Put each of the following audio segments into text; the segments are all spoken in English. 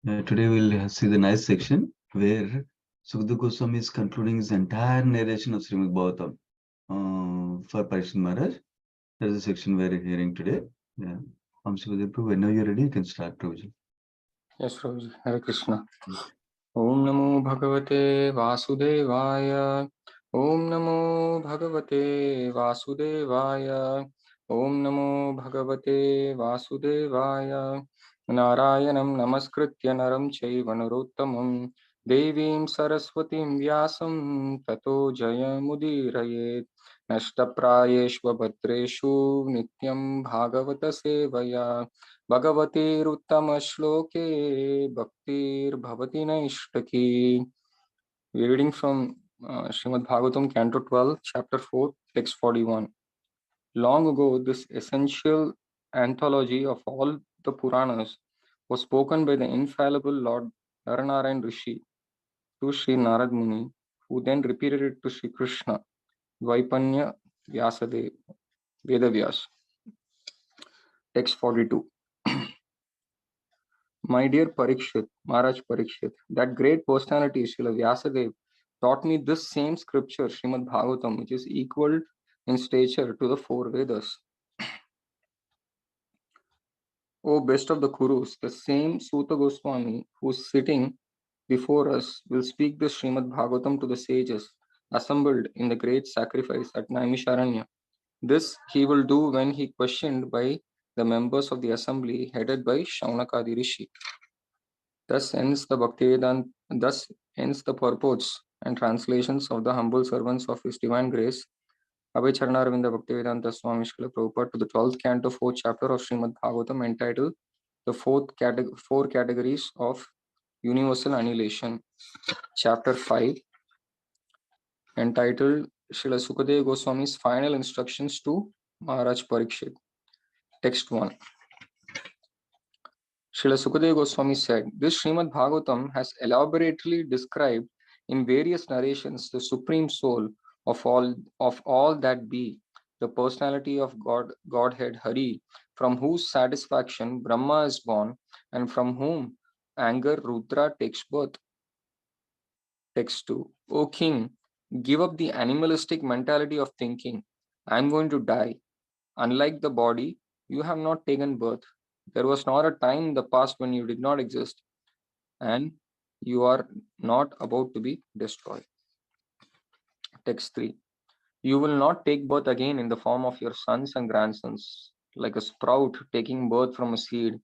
Today we'll see the nice section where Sukadeva Goswami is concluding his entire narration of Srimad Bhagavatam for Parikshit Maharaj. That is the section we are hearing today. Yeah. Sukadeva Prabhu, whenever you're ready, you can start, Prabhuji. Yes, Prabhuji. Hare Krishna. Om Namo Bhagavate Vasudevaya. Om Namo Bhagavate Vasudevaya. Om Namo Bhagavate Vasudevaya. Narayanam Namaskritya Naram Chaiva Narottamam Devim Saraswatim Vyasam Tato Jayamudirayet Nashtaprayeshva Bhadreshu Nityam Bhagavata Sevaya Bhagavatir Shloke Bhaktir Bhavati Naishtaki. We are reading from Srimad Bhagavatam, Canto 12, Chapter 4, Text 41. Long ago, this essential anthology of all the Puranas was spoken by the infallible Lord Naranarayan Rishi to Sri Narad Muni, who then repeated it to Sri Krishna, Dvaipanya Vyasadeva, Vedavyas. Text 42. My dear Parikshit, Maharaj Parikshit, that great personality, Srila Vyasadeva, taught me this same scripture, Srimad Bhagavatam, which is equal in stature to the four Vedas. O best of the Kurus, the same Suta Goswami who is sitting before us will speak the Srimad Bhagavatam to the sages assembled in the great sacrifice at Naimisharanya. This he will do when he questioned by the members of the assembly headed by Shaunakadi Rishi. Thus ends the purports and translations of the humble servants of His Divine Grace, Abhay Charanaravindra Bhaktivedanta Swami Srila Prabhupada, to the 12th canto, 4th chapter of Srimad Bhagavatam, entitled The Four Categories of Universal Annihilation, Chapter 5, entitled Srila Sukadeva Goswami's Final Instructions to Maharaj Parikshit. Text 1. Srila Sukadeva Goswami said, this Srimad Bhagavatam has elaborately described in various narrations the Supreme Soul of all that be, the personality of Godhead Hari, from whose satisfaction Brahma is born and from whom anger Rudra takes birth. Text 2. O King, give up the animalistic mentality of thinking, I am going to die. Unlike the body, you have not taken birth. There was not a time in the past when you did not exist, and you are not about to be destroyed. Text 3. You will not take birth again in the form of your sons and grandsons, like a sprout taking birth from a seed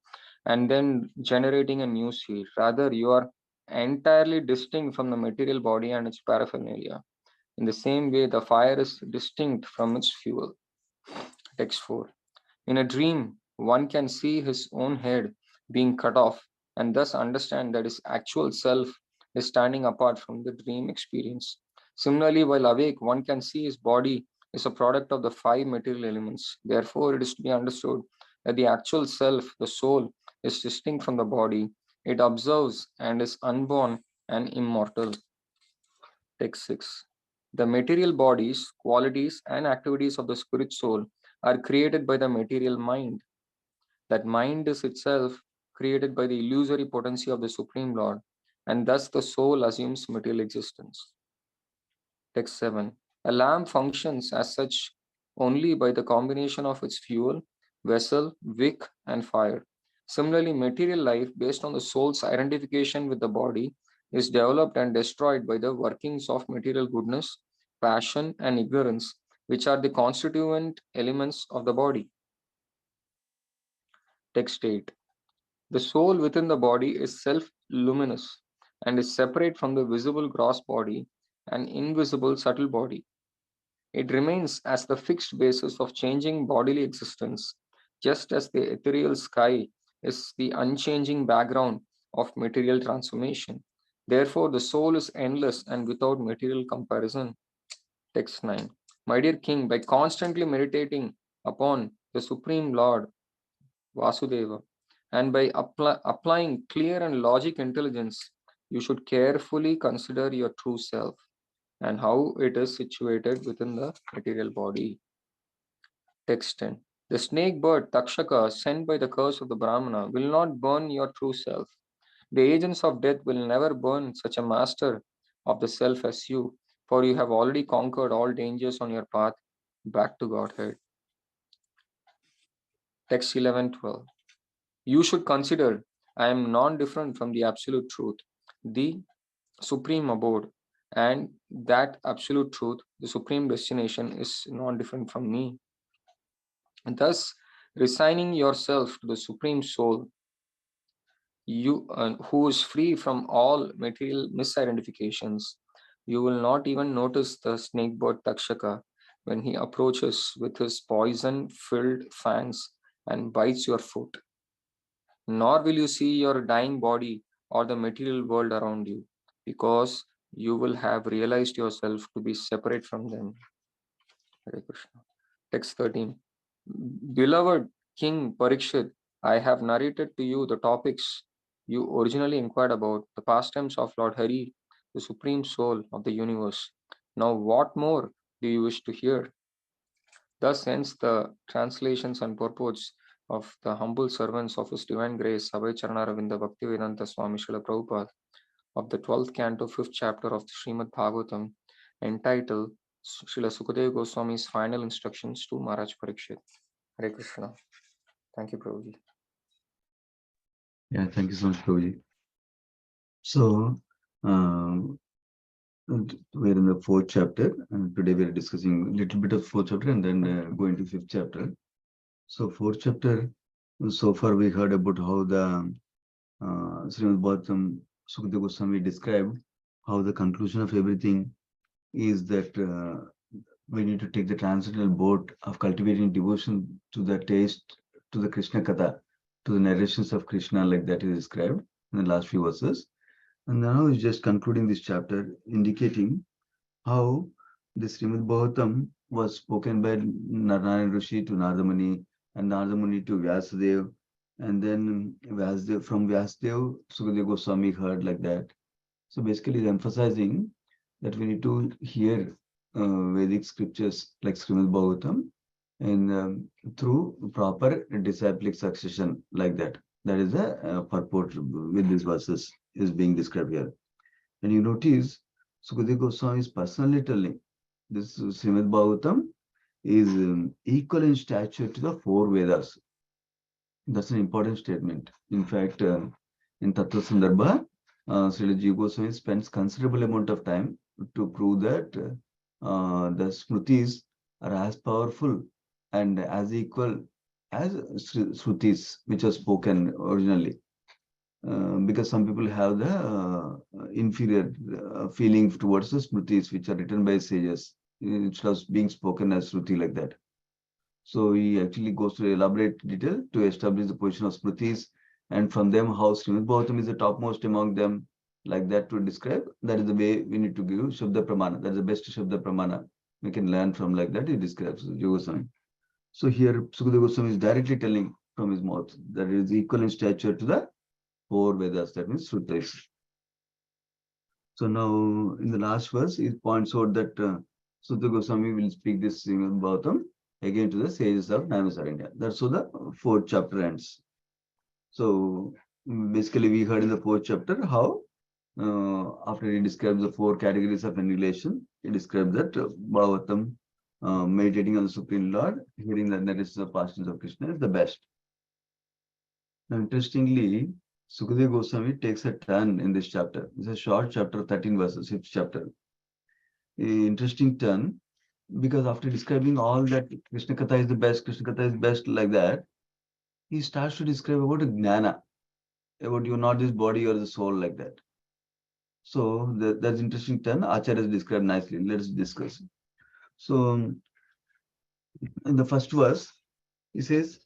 and then generating a new seed. Rather, you are entirely distinct from the material body and its paraphernalia. In the same way, the fire is distinct from its fuel. Text 4. In a dream, one can see his own head being cut off and thus understand that his actual self is standing apart from the dream experience. Similarly, while awake, one can see his body is a product of the five material elements. Therefore, it is to be understood that the actual self, the soul, is distinct from the body. It observes and is unborn and immortal. Text 6. The material bodies, qualities, and activities of the spirit soul are created by the material mind. That mind is itself created by the illusory potency of the Supreme Lord, and thus the soul assumes material existence. Text 7. A lamp functions as such only by the combination of its fuel, vessel, wick, and fire. Similarly, material life, based on the soul's identification with the body, is developed and destroyed by the workings of material goodness, passion, and ignorance, which are the constituent elements of the body. Text 8. The soul within the body is self-luminous and is separate from the visible gross body and invisible subtle body. It remains as the fixed basis of changing bodily existence, just as the ethereal sky is the unchanging background of material transformation. Therefore, the soul is endless and without material comparison. Text 9. My dear King, by constantly meditating upon the Supreme Lord, Vasudeva, and by applying clear and logic intelligence, you should carefully consider your true self and how it is situated within the material body. Text 10. The snake bird Takshaka, sent by the curse of the Brahmana, will not burn your true self. The agents of death will never burn such a master of the self as you, for you have already conquered all dangers on your path back to Godhead. Text 11:12. You should consider I am non different from the absolute truth, the supreme abode, and that absolute truth, the supreme destination, is non different from me. And thus, resigning yourself to the supreme soul, you who is free from all material misidentifications, you will not even notice the snakebird Takshaka when he approaches with his poison filled fangs and bites your foot. Nor will you see your dying body or the material world around you, because you will have realized yourself to be separate from them. Hare Krishna. Text 13. Beloved King Parikshit, I have narrated to you the topics you originally inquired about, the pastimes of Lord Hari, the supreme soul of the universe. Now, what more do you wish to hear? Thus ends the translations and purports of the humble servants of His Divine Grace, Abhay Charana Bhaktivedanta Swami Srila Prabhupada, of the 12th canto, 5th chapter of the Srimad Bhagavatam, entitled Srila Sukadeva Goswami's Final Instructions to Maharaj Parikshit. Hare Krishna. Thank you, Prabhuji. Yeah, thank you so much, Prabhuji. So, we're in the 4th chapter, and today we're discussing a little bit of 4th chapter and then going to 5th chapter. So, 4th chapter, so far we heard about how the Srimad Bhagavatam Sukadeva Goswami described how the conclusion of everything is that we need to take the transcendental boat of cultivating devotion to the taste, to the Krishna Katha, to the narrations of Krishna, like that is described in the last few verses. And now he's just concluding this chapter, indicating how the Srimad Bhagavatam was spoken by Narayana Rishi to Narada Muni, and Narada Muni to Vyasadeva, and then Vyasadeva, from Vyasadeva, Sukadeva Goswami heard, like that. So basically, he's emphasizing that we need to hear Vedic scriptures like Srimad Bhagavatam and through proper disciplic succession, like that. That is the purport with these verses is being described here. And you notice Sukadeva Goswami is personally telling this Srimad Bhagavatam is equal in stature to the 4 Vedas. That's an important statement. In fact, in Tattva Sandarbha, Srila Jiva Goswami spends considerable amount of time to prove that the Smritis are as powerful and as equal as Shrutis, which are spoken originally. Because some people have the inferior feeling towards the Smritis, which are written by sages, instead of being spoken as Shruti, like that. So he actually goes to elaborate detail to establish the position of Smritis, and from them how Srimad Bhagavatam is the topmost among them, like that to describe. That is the way we need to give Shabda Pramana. That is the best Shabda Pramana we can learn from, like that he describes Yogaswami. So here Sukadeva Goswami is directly telling from his mouth that it is equal in stature to the 4 Vedas, that means Sutras. So now in the last verse, he points out that Sukadeva Goswami will speak this Srimad Bhagavatam again to the sages of Naimisaranya. That's how the 4th chapter ends. So basically, we heard in the 4th chapter how after he describes the 4 categories of annihilation, he describes that Bhagavatam, meditating on the Supreme Lord, hearing the narrations of pastimes of Krishna is the best. Now, interestingly, Sukadeva Goswami takes a turn in this chapter. It's a short chapter, 13 verses, 5th chapter. An interesting turn, because after describing all that Krishna Katha is the best, Krishna Katha is best, like that, he starts to describe about Jnana, about you're not this body or the soul, like that. So that's interesting turn. Acharya has described nicely. Let's discuss. So in the first verse, he says,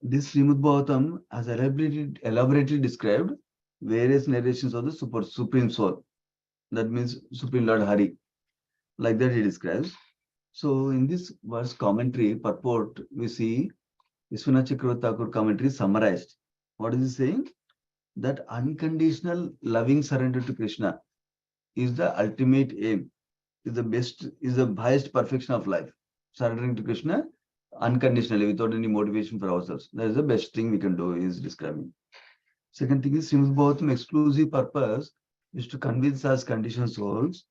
this Srimad Bhagavatam has elaborately described various narrations of the Supreme Soul. That means Supreme Lord Hari. Like that he describes. So in this verse commentary, purport, we see Vishwanath Chakravarti Thakur commentary summarized. What is he saying? That unconditional loving surrender to Krishna is the ultimate aim, is the best, is the highest perfection of life. Surrendering to Krishna unconditionally, without any motivation for ourselves. That is the best thing we can do, is describing. Second thing is Srimad Bhagavatam exclusive purpose is to convince us conditioned souls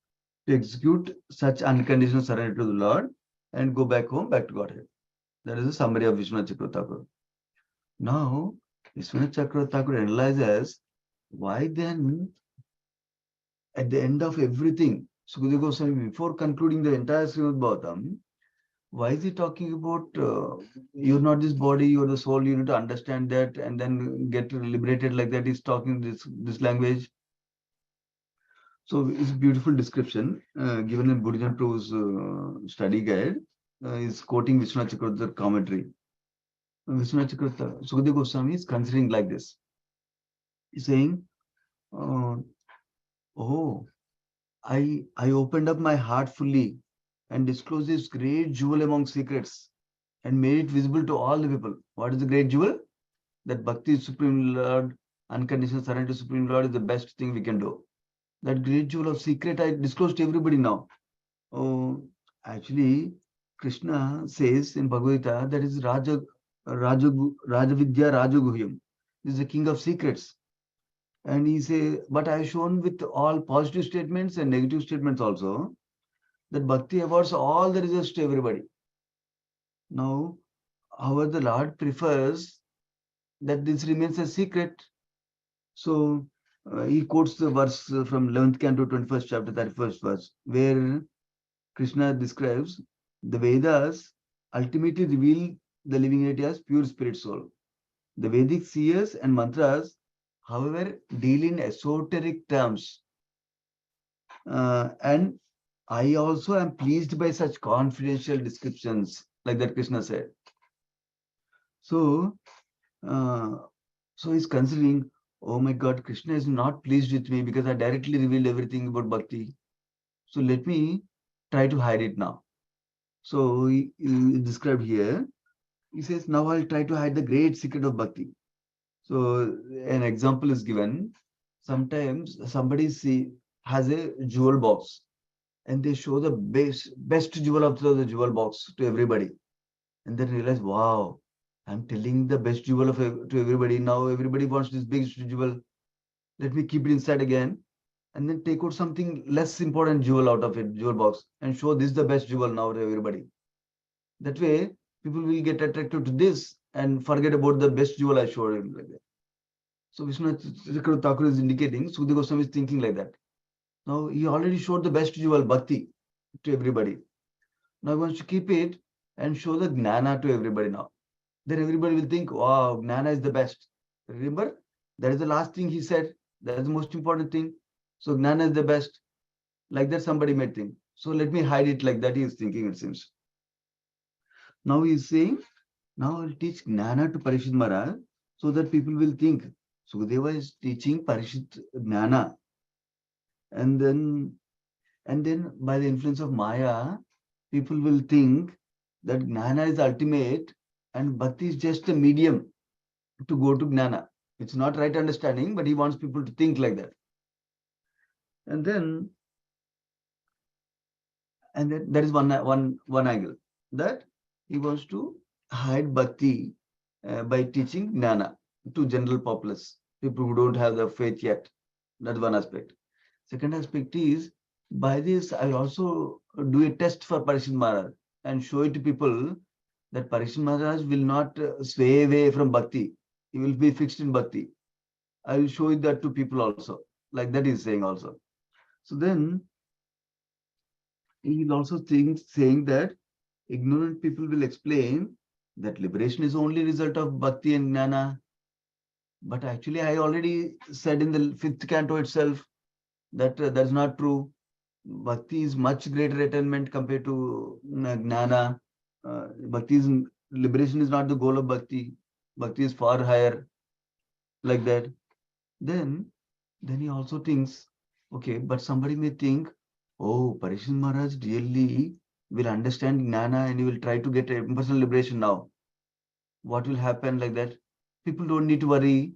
to execute such unconditional surrender to the Lord and go back home, back to Godhead. That is a summary of Vishwanath Chakravarti Thakur. Now, Vishwanath Chakravarti Thakur analyzes why then at the end of everything, Sukadeva Goswami, before concluding the entire Srimad Bhagavatam, why is he talking about you're not this body, you're the soul, you need to understand that and then get liberated like that? He's talking this language. So it's a beautiful description given in Buddhism Pro's study guide. Is quoting Vishwanath Chakravarti commentary. Vishwanath Chakravarti, Sukadeva Goswami is considering like this. He's saying, oh, I opened up my heart fully and disclosed this great jewel among secrets and made it visible to all the people. What is the great jewel? That Bhakti is Supreme Lord, unconditional surrender to Supreme Lord is the best thing we can do. That great jewel of secret I disclosed to everybody now. Oh, actually, Krishna says in Bhagavad Gita that is Rajavidya Rajaguhyam. This is the king of secrets. And he says, but I have shown with all positive statements and negative statements also that Bhakti awards all the results to everybody. Now, however, the Lord prefers that this remains a secret. So, he quotes the verse from 11th canto, 21st chapter, 31st verse, where Krishna describes the Vedas ultimately reveal the living entity as pure spirit soul. The Vedic seers and mantras, however, deal in esoteric terms. And I also am pleased by such confidential descriptions, like that Krishna said. So, so he's considering, oh my God, Krishna is not pleased with me because I directly revealed everything about bhakti. So let me try to hide it now. So he described here, he says, now I'll try to hide the great secret of bhakti. So an example is given. Sometimes somebody has a jewel box and they show the best jewel of the jewel box to everybody. And then realize, wow, I'm telling the best jewel to everybody. Now everybody wants this big jewel. Let me keep it inside again. And then take out something less important jewel out of it, jewel box, and show this is the best jewel now to everybody. That way, people will get attracted to this and forget about the best jewel I showed him like that. So Vishwanath Chakravarti Thakur is indicating, Sukadeva Goswami is thinking like that. Now he already showed the best jewel, bhakti, to everybody. Now he wants to keep it and show the gnana to everybody now. Then everybody will think, wow, gnana is the best. Remember, that is the last thing he said. That is the most important thing. So gnana is the best. Like that somebody might think. So let me hide it like that he is thinking, it seems. Now he is saying, now I'll teach gnana to Parishit Maharaj so that people will think Sukadeva is teaching Parishit gnana. And then by the influence of Maya, people will think that gnana is ultimate and bhakti is just a medium to go to gnana. It's not right understanding, but he wants people to think like that. And then that is one angle, that he wants to hide bhakti by teaching gnana to general populace, people who don't have the faith yet. That's one aspect. Second aspect is, by this I also do a test for Parishit Maharaj and show it to people that Parishit Maharaj will not sway away from bhakti. He will be fixed in bhakti. I will show it that to people also. Like that he's saying also. So then he is also saying that ignorant people will explain that liberation is only result of bhakti and gnana. But actually, I already said in the 5th canto itself that that's not true. Bhakti is much greater attainment compared to gnana. Liberation is not the goal of bhakti. Bhakti is far higher, like that. Then he also thinks, okay, but somebody may think, oh, Parishit Maharaj really will understand gnana and he will try to get a personal liberation now. What will happen like that? People don't need to worry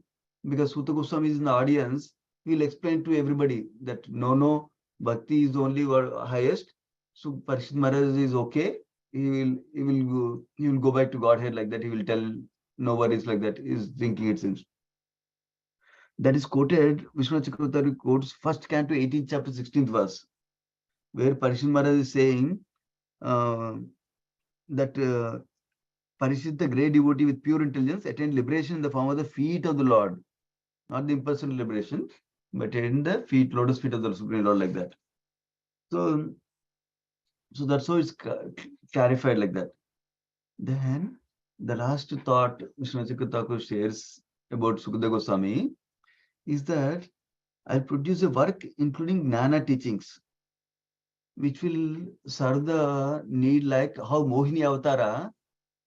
because Suta Goswami is in the audience. He will explain to everybody that no, bhakti is only highest. So Parishit Maharaj is okay. He will go back to Godhead like that. He will tell no worries like that. He is thinking, it seems. That is quoted, Vishwanath Chakravarti quotes first canto 18th chapter 16th verse, where Parishit Maharaj is saying that Parishit, the great devotee with pure intelligence, attained liberation in the form of the feet of the Lord. Not the impersonal liberation, but in the feet, lotus feet of the Supreme Lord, like that. So that's how it's clarified like that. Then the last thought Vishwanath Thakur shares about Sukadeva Goswami is that I'll produce a work including Gnana teachings, which will serve the need, like how Mohini Avatara,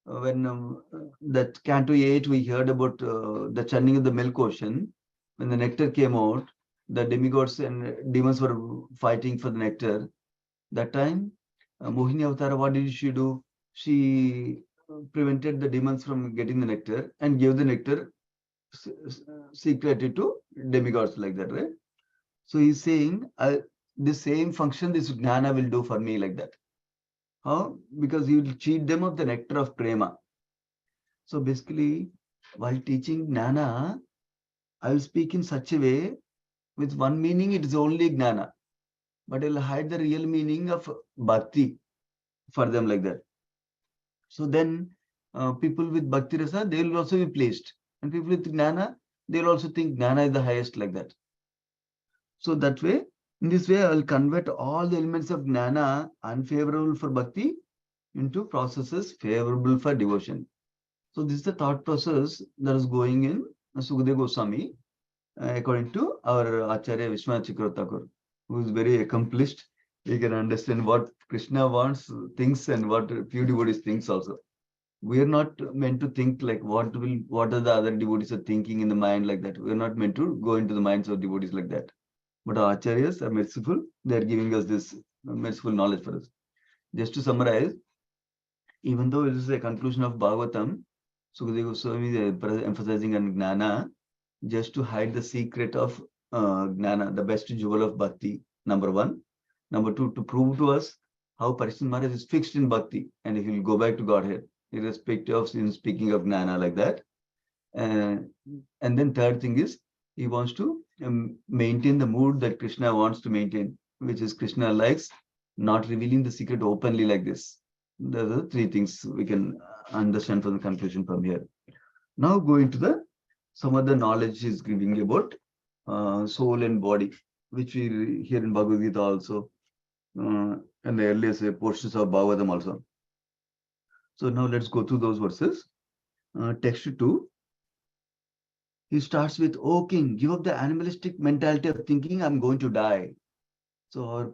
when that Canto 8, we heard about the churning of the milk ocean. When the nectar came out, the demigods and demons were fighting for the nectar. That time, Mohini Avatara, what did she do? She prevented the demons from getting the nectar and gave the nectar secretly to demigods, like that, right? So he's saying, the same function this Gnana will do for me, like that. How? Because he will cheat them of the nectar of prema. So basically, while teaching Gnana, I will speak in such a way, with one meaning, it is only Gnana, but I will hide the real meaning of Bhakti for them, like that. So then people with Bhakti Rasa, they will also be placed. And people with Gnana, they will also think Gnana is the highest, like that. So that way, in this way, I will convert all the elements of Gnana unfavorable for Bhakti into processes favorable for devotion. So this is the thought process that is going in Sukadeva Goswami, according to our Acharya Vishwanath Chakravarti Thakur, who is very accomplished. He can understand what Krishna wants, thinks, and what few devotees thinks also. We are not meant to think like what are the other devotees are thinking in the mind, like that. We are not meant to go into the minds of devotees like that. But our acharyas are merciful. They are giving us this merciful knowledge for us. Just to summarize, even though it is a conclusion of Bhagavatam, Sukadeva Goswami is emphasizing on Gnana, just to hide the secret of Gnana, the best jewel of Bhakti, number one. Number two, to prove to us how Parishit Maharaj is fixed in Bhakti and he will go back to Godhead, irrespective of speaking of Gnana, like that. And then third thing is, he wants to maintain the mood that Krishna wants to maintain, which is Krishna likes not revealing the secret openly like this. Those are the three things we can understand from the conclusion from here. Now going to the some other knowledge is giving about soul and body, which we hear in Bhagavad Gita also, and the earliest portions of Bhagavatam also. So now let's go through those verses. Text 2. He starts with, "O king, give up the animalistic mentality of thinking I'm going to die." So our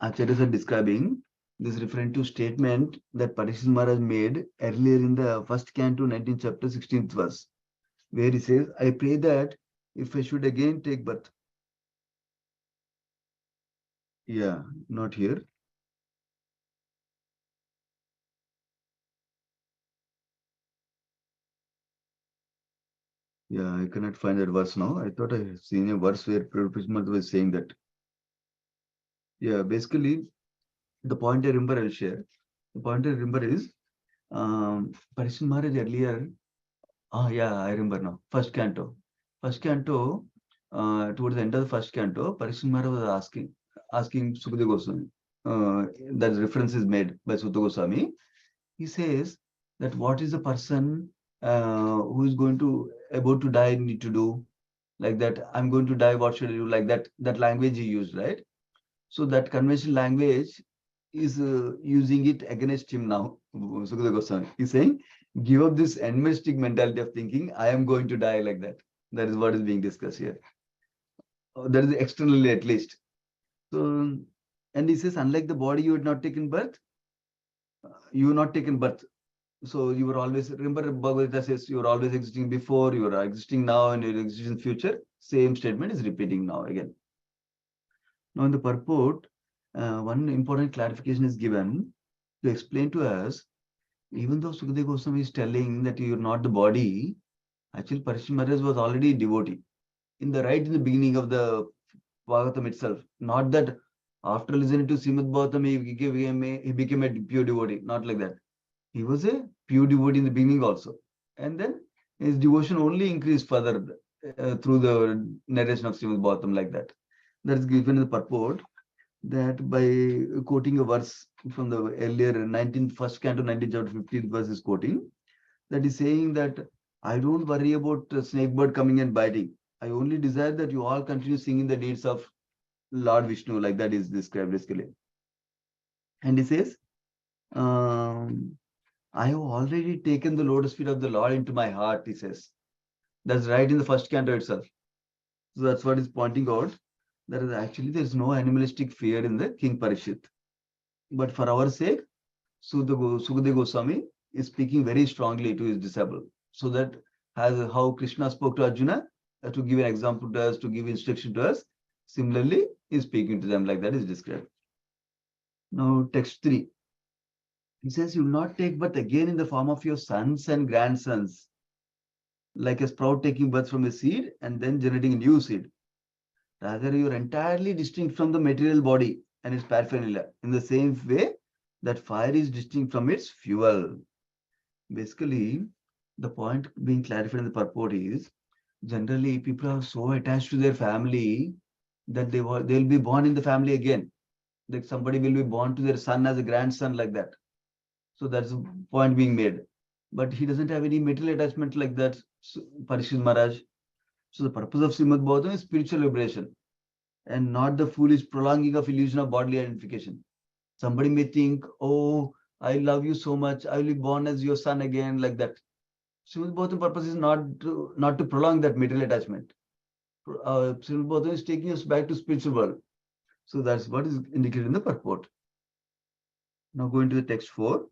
acharyas are describing this, referring to statement that Parishit Maharaj made earlier in the first canto, 19th chapter, 16th verse, where he says, "I pray that if I should again take birth." Yeah, not here. Yeah, I cannot find that verse now. I thought I had seen a verse where Parishit Maharaj was saying that. Yeah, basically, the point I remember I'll share. The point I remember is, Parishit Maharaj earlier, yeah, I remember now. First canto. First canto, towards the end of the first canto, Parishit Maharaj was asking Sukadeva Goswami. That reference is made by Sukadeva Goswami. He says that what is the person who is about to die need to do? Like that, I'm going to die, what should I do? Like that language he used, right? So that conventional language is using it against him now. Sukadeva Goswami. He's saying, give up this animalistic mentality of thinking, I am going to die, like that. That is what is being discussed here. That is externally at least. So, and he says, unlike the body, you had not taken birth, you have not taken birth. So you were always, remember Bhagavad Gita says, you were always existing before, you are existing now, and you will exist in future. Same statement is repeating now again. Now in the purport, one important clarification is given to explain to us, even though Sukadeva Goswami is telling that you are not the body, actually Parishit Maharaj was already devotee in the beginning of the Bhagavatam itself. Not that after listening to Srimad Bhagavatam, he became a pure devotee. Not like that. He was a pure devotee in the beginning also. And then his devotion only increased further through the narration of Srimad Bhagavatam like that. That is given in the purport that by quoting a verse from the earlier 19th first canto 19th chapter 15th verse is quoting, that is saying that I don't worry about snake bird coming and biting. I only desire that you all continue singing the deeds of Lord Vishnu, like that is described basically. And he says, I have already taken the lotus feet of the Lord into my heart, he says. That's right in the first canto itself. So that's what is pointing out. That is actually there is no animalistic fear in the King Parishit. But for our sake, Sukadeva Goswami is speaking very strongly to his disciple. So that as how Krishna spoke to Arjuna, to give an example to us, to give instruction to us, similarly, he is speaking to them like that is described. Now, text 3. He says, you will not take birth again in the form of your sons and grandsons, like a sprout taking birth from a seed and then generating a new seed. Rather, you are entirely distinct from the material body and its paraphernalia in the same way that fire is distinct from its fuel. Basically, the point being clarified in the purport is, generally people are so attached to their family that they'll be born in the family again. Like somebody will be born to their son as a grandson like that. So that's the point being made. But he doesn't have any material attachment like that, Parishit Maharaj. So the purpose of Srimad Bhagavatam is spiritual liberation and not the foolish prolonging of illusion of bodily identification. Somebody may think, oh, I love you so much, I will be born as your son again, like that. Srimad Bhagavatam purpose is not to prolong that material attachment. Srimad Bhagavatam is taking us back to spiritual world. So that's what is indicated in the purport. Now going to the text 4.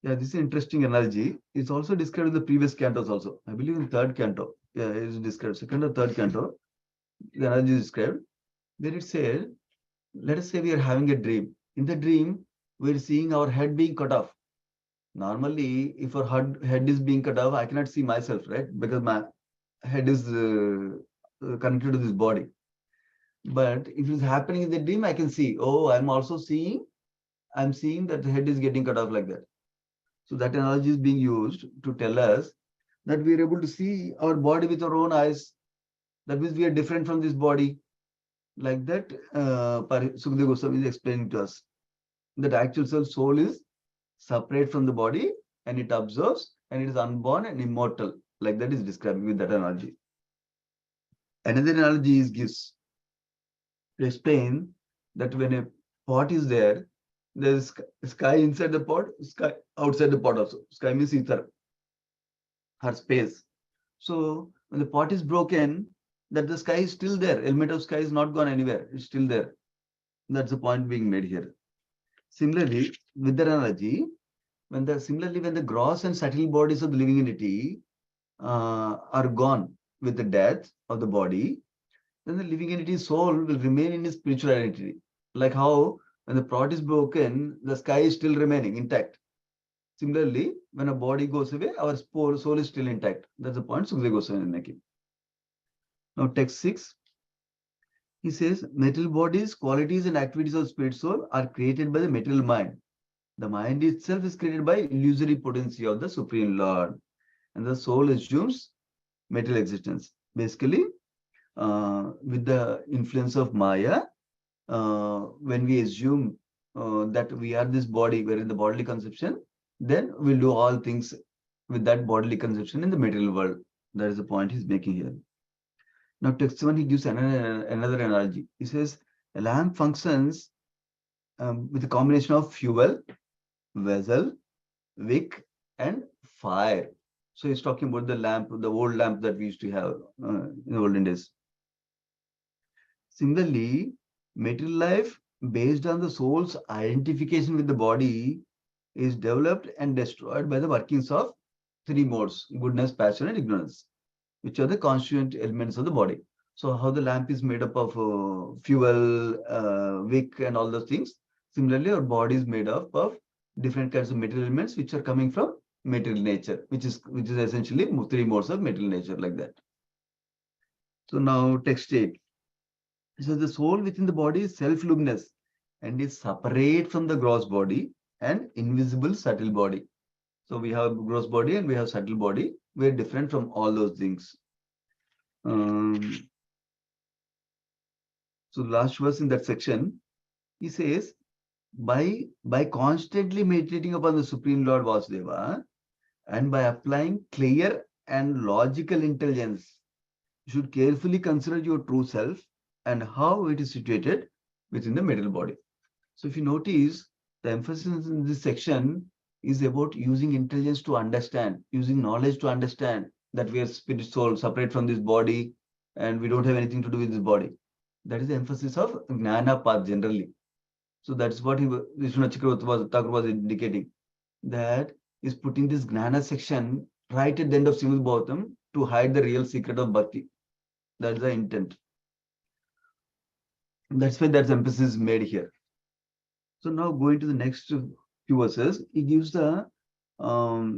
Yeah, this is an interesting analogy. It's also described in the previous cantos also. I believe in third canto. Yeah, it's described. Second or third canto, the analogy is described. Where it said, let us say we are having a dream. In the dream, we're seeing our head being cut off. Normally, if our head is being cut off, I cannot see myself, right? Because my head is connected to this body. But if it's happening in the dream, I can see, oh, I'm seeing that the head is getting cut off like that. So that analogy is being used to tell us that we are able to see our body with our own eyes. That means we are different from this body. Like that, Sukadeva Goswami is explaining to us that actual soul is separate from the body and it observes and it is unborn and immortal. Like that is described with that analogy. Another analogy is gives to explain that when a pot is there, there's sky inside the pot, sky outside the pot also. Sky means ether, her space. So when the pot is broken, that the sky is still there. Element of sky is not gone anywhere. It's still there. That's the point being made here. Similarly, with the analogy, when the gross and subtle bodies of the living entity are gone with the death of the body, then the living entity's soul will remain in its spiritual identity. Like how when the pot is broken, the sky is still remaining intact. Similarly, when a body goes away, our soul is still intact. That's the point Sukadeva Goswami is making. Now, text 6. He says, material bodies, qualities, and activities of spirit soul are created by the material mind. The mind itself is created by illusory potency of the Supreme Lord. And the soul assumes material existence. Basically, with the influence of Maya, when we assume that we are this body, we're in the bodily conception, then we'll do all things with that bodily conception in the material world. That is the point he's making here. Now, text 1, he gives another analogy. He says, a lamp functions with a combination of fuel, vessel, wick, and fire. So he's talking about the lamp, the old lamp that we used to have in the olden days. Similarly, material life based on the soul's identification with the body is developed and destroyed by the workings of three modes: goodness, passion, and ignorance, which are the constituent elements of the body. So how the lamp is made up of fuel, wick, and all those things. Similarly, our body is made up of different kinds of material elements which are coming from material nature, which is essentially three modes of material nature, like that. So now text 8. So the soul within the body is self-luminous and is separate from the gross body and invisible subtle body. So we have gross body and we have subtle body. very different from all those things. So last verse in that section, he says, by constantly meditating upon the Supreme Lord Vasudeva and by applying clear and logical intelligence, you should carefully consider your true self and how it is situated within the material body. So if you notice, the emphasis in this section is about using intelligence to understand, using knowledge to understand that we are spirit soul separate from this body and we don't have anything to do with this body. That is the emphasis of Gnana path generally. So that's what Vishwanath Chakravarti Thakur was indicating, that is putting this Gnana section right at the end of Srimad Bhagavatam to hide the real secret of Bhakti. That's the intent. That's why that emphasis is made here. So now going to the next few verses, he gives the now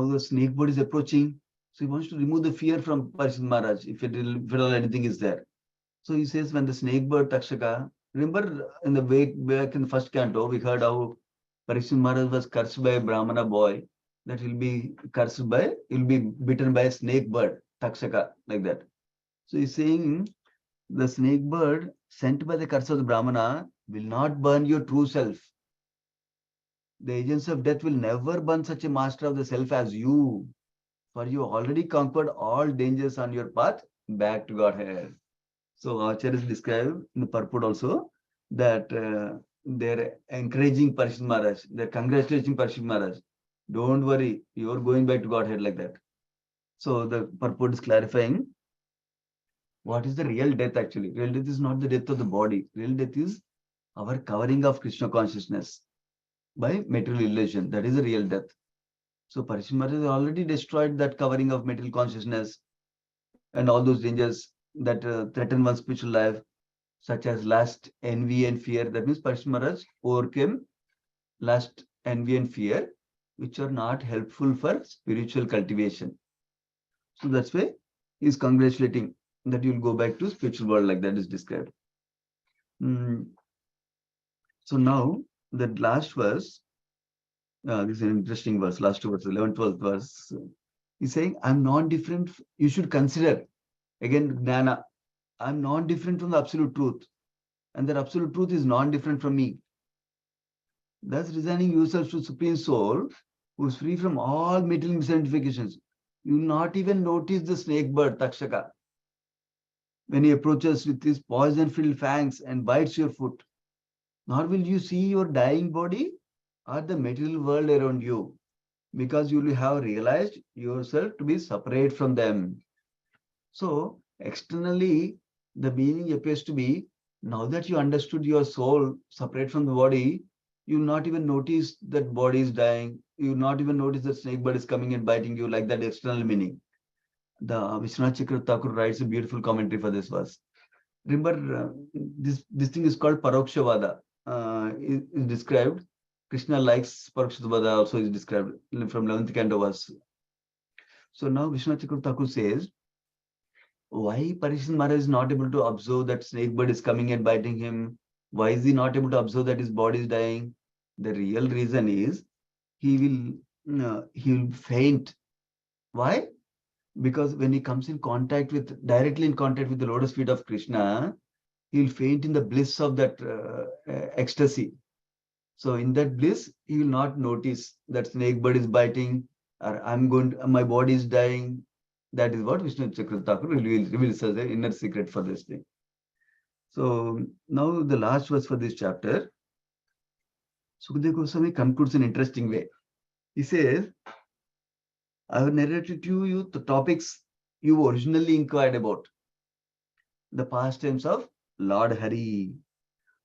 the snake bird is approaching. So he wants to remove the fear from Parishad Maharaj, if at all anything is there. So he says, when the snake bird Takshaka, remember in the way back in the first canto, we heard how Parishad Maharaj was cursed by a Brahmana boy, that he'll be bitten by a snake bird, Takshaka, like that. So he's saying, the snake bird sent by the curse of the Brahmana will not burn your true self. The agents of death will never burn such a master of the self as you, for you already conquered all dangers on your path back to Godhead. So Acharya is described in the purport also that they're encouraging Parishad Maharaj, they're congratulating Parishad Maharaj. Don't worry, you're going back to Godhead, like that. So the purport is clarifying what is the real death actually. Real death is not the death of the body. Real death is our covering of Krishna consciousness by material illusion. That is the real death. So Parishad Maharaj has already destroyed that covering of material consciousness and all those dangers that threaten one's spiritual life, such as lust, envy, and fear. That means Parishad Maharaj overcame lust, envy, and fear, which are not helpful for spiritual cultivation. So that's why he's congratulating that you'll go back to spiritual world, like that is described. So now that last verse, this is an interesting verse, last two verses, 11th, 12th verse. He's saying, I'm non-different. You should consider, again, Gnana, I'm non-different from the absolute truth. And that absolute truth is non-different from me. Thus resigning yourself to Supreme Soul, who is free from all material misidentifications. You will not even notice the snake bird, Takshaka, when he approaches with his poison-filled fangs and bites your foot. Nor will you see your dying body or the material world around you, because you will have realized yourself to be separate from them. So externally, the meaning appears to be, now that you understood your soul separate from the body, you will not even notice that body is dying. You will not even notice that snake bird is coming and biting you, like that external meaning. The Vishwanath Chakravarti Thakur writes a beautiful commentary for this verse. Remember, this thing is called Parokshvada. Is described. Krishna likes Parokshvada also is described from 11th canto verse. So now Vishwanath Chakravarti Thakur says, why Parishad Maharaj is not able to observe that snake bird is coming and biting him? Why is he not able to observe that his body is dying? The real reason is he will faint. Why? Because when he comes in contact with, directly in contact with the lotus feet of Krishna, he will faint in the bliss of that ecstasy. So in that bliss, he will not notice that snake bird is biting, or my body is dying. That is what Vishwanath Chakravarti Thakur reveals as the inner secret for this thing. So now the last verse for this chapter, Sukadeva Goswami concludes in an interesting way. He says, I have narrated to you the topics you originally inquired about, the pastimes of Lord Hari.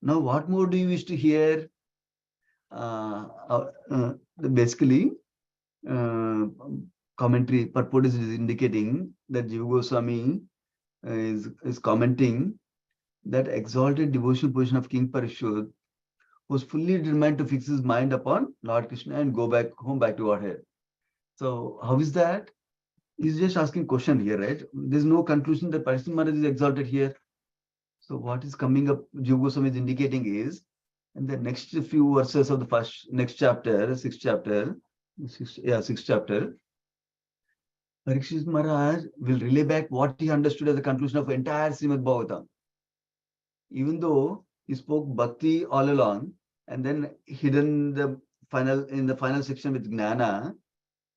Now, what more do you wish to hear? Basically, commentary purport is indicating that Jiva Goswami is commenting that exalted devotional position of King Parishad was fully determined to fix his mind upon Lord Krishna and go back home, back to Godhead. So how is that? He's just asking question here, right? There's no conclusion that Parishad Maharaj is exalted here. So what is coming up, Jiva Goswami is indicating is, in the next few verses of the sixth chapter, Parikshit Maharaj will relay back what he understood as the conclusion of entire Srimad Bhagavatam. Even though he spoke bhakti all along and then hidden in the final section with Gnana,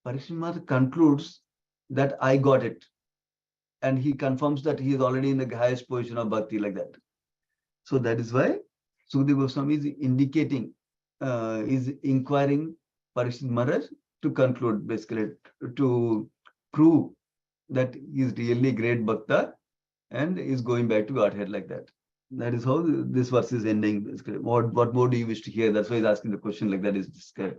Parikshit Maharaj concludes that I got it. And he confirms that he is already in the highest position of bhakti like that. So that is why Sukadeva Goswami is indicating, is inquiring Parikshit Maharaj to conclude, basically, to prove that he is really a great bhakta and is going back to Godhead like that. That is how this verse is ending. Basically. What more do you wish to hear? That's why he's asking the question like that is described.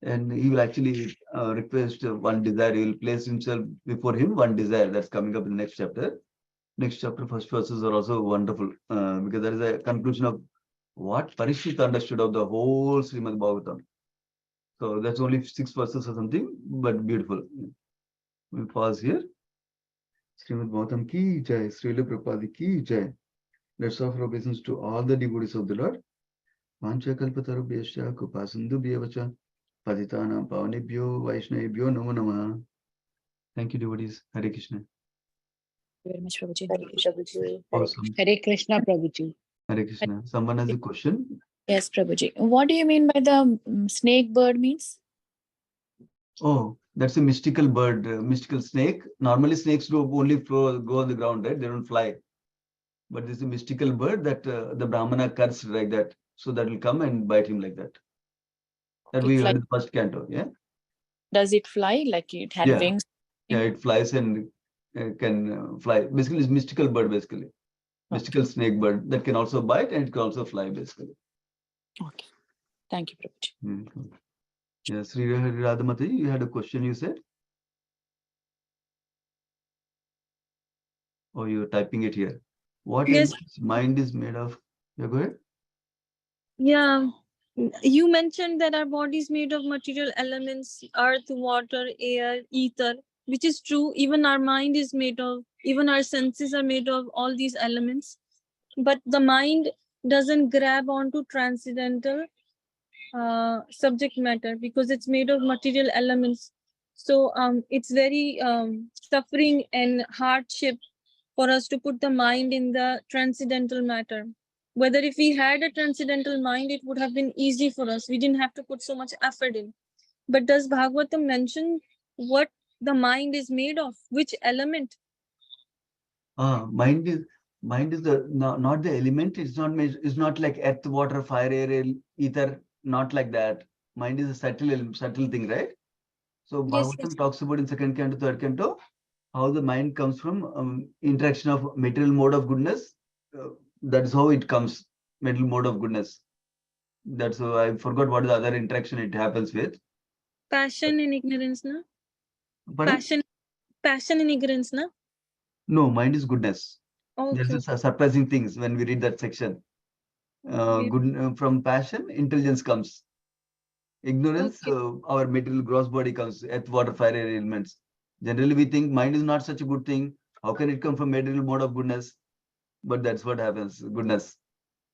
And he will actually request one desire. He will place himself before him one desire that's coming up in the next chapter. Next chapter, first verses are also wonderful because that is a conclusion of what Parikshit understood of the whole Srimad Bhagavatam. So that's only 6 verses or something, but beautiful. We'll pause here. Srimad Bhagavatam ki jai, Srila Prabhupada ki jai. Let's offer obeisance to all the devotees of the Lord. Vancha kalpatarubhyasya kupasindubhyevacha patitanam pavanebhyo vaishnavebhyo namo namaha. Thank you, devotees. Hare Krishna. Very much, Prabhuji. Thank you, Prabhuji. Awesome. Hare Krishna, Prabhuji. Hare Krishna. Someone has a question? Yes, Prabhuji. What do you mean by the snake bird means? Oh, that's a mystical bird, mystical snake. Normally, snakes do only go on the ground, right? They don't fly. But this is a mystical bird that the Brahmana cursed like that. So that will come and bite him like that. That we heard in the first canto, yeah? Does it fly like it had Yeah. wings? Yeah, it flies and can fly. Basically, it's mystical bird, basically. Mystical snake bird that can also bite and it can also fly, basically. Okay. Thank you, Prabhuji. Yeah, Sri Radhamati, you had a question, you said? Oh, you're typing it here. What Yes. mind is made of? Yeah, go ahead. Yeah, you mentioned that our body is made of material elements, earth, water, air, ether, which is true. Even our mind is made of, even our senses are made of all these elements. But the mind doesn't grab onto transcendental subject matter because it's made of material elements. So it's very suffering and hardship for us to put the mind in the transcendental matter. Whether if we had a transcendental mind, it would have been easy for us. We didn't have to put so much effort in. But does Bhagavatam mention what the mind is made of? Which element? Mind is the not the element. It's not like earth, water, fire, air, ether. Not like that. Mind is a subtle thing, right? So Bhagavatam talks about in second canto, third canto, how the mind comes from interaction of material mode of goodness. That is how it comes, material mode of goodness. That's I forgot what is the other interaction it happens with. Passion and ignorance, na? Pardon? Passion and ignorance, na? No, mind is goodness. Okay. There's surprising things when we read that section. From passion, intelligence comes. Ignorance, our material gross body comes. Earth, water, fire, air elements. Generally, we think mind is not such a good thing. How can it come from material mode of goodness? But that's what happens. Goodness.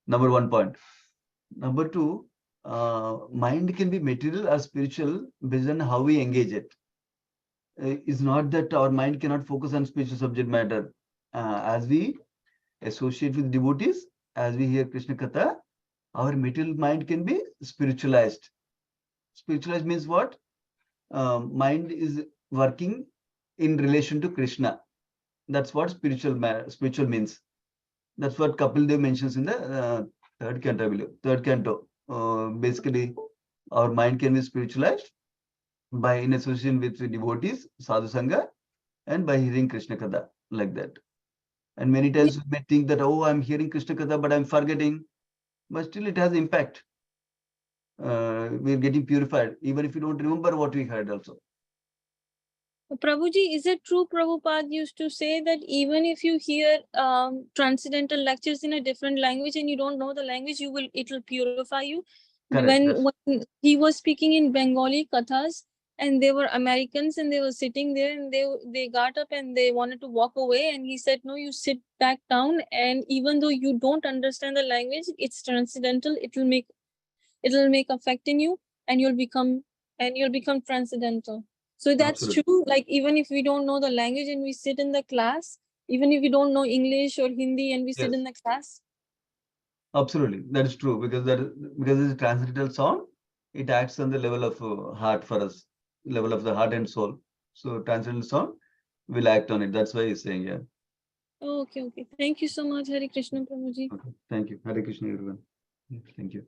Number 1 point. Number 2, mind can be material or spiritual based on how we engage it. It's not that our mind cannot focus on spiritual subject matter. As we associate with devotees, as we hear Krishna Katha, our material mind can be spiritualized. Spiritualized means what? Mind is working in relation to Krishna. That's what spiritual means. That's what Kapil Dev mentions in the third canto, I believe. Third canto. Basically, our mind can be spiritualized by in association with devotees, sadhu sangha, and by hearing Krishna Katha like that. And many times we may think that, oh, I'm hearing Krishna Katha, but I'm forgetting. But still it has impact. We're getting purified, even if we don't remember what we heard also. Prabhuji, is it true Prabhupada used to say that even if you hear transcendental lectures in a different language and you don't know the language, it will purify you? Correct. When he was speaking in Bengali kathas and they were Americans and they were sitting there and they got up and they wanted to walk away and he said, no, you sit back down, and even though you don't understand the language, it's transcendental, it will make effect in you and you'll become transcendental. So that's Absolutely. true. Like even if we don't know the language and we sit in the class, even if we don't know English or Hindi and we sit Yes. in the class. Absolutely, that is true, because it's a transcendental sound, it acts on the level of heart for us, level of the heart and soul. So transcendental sound will act on it. That's why he's saying, yeah. Okay, okay. Thank you so much, Hari Krishna Prabhuji. Okay. Thank you. Hare Krishna, everyone. Thank you.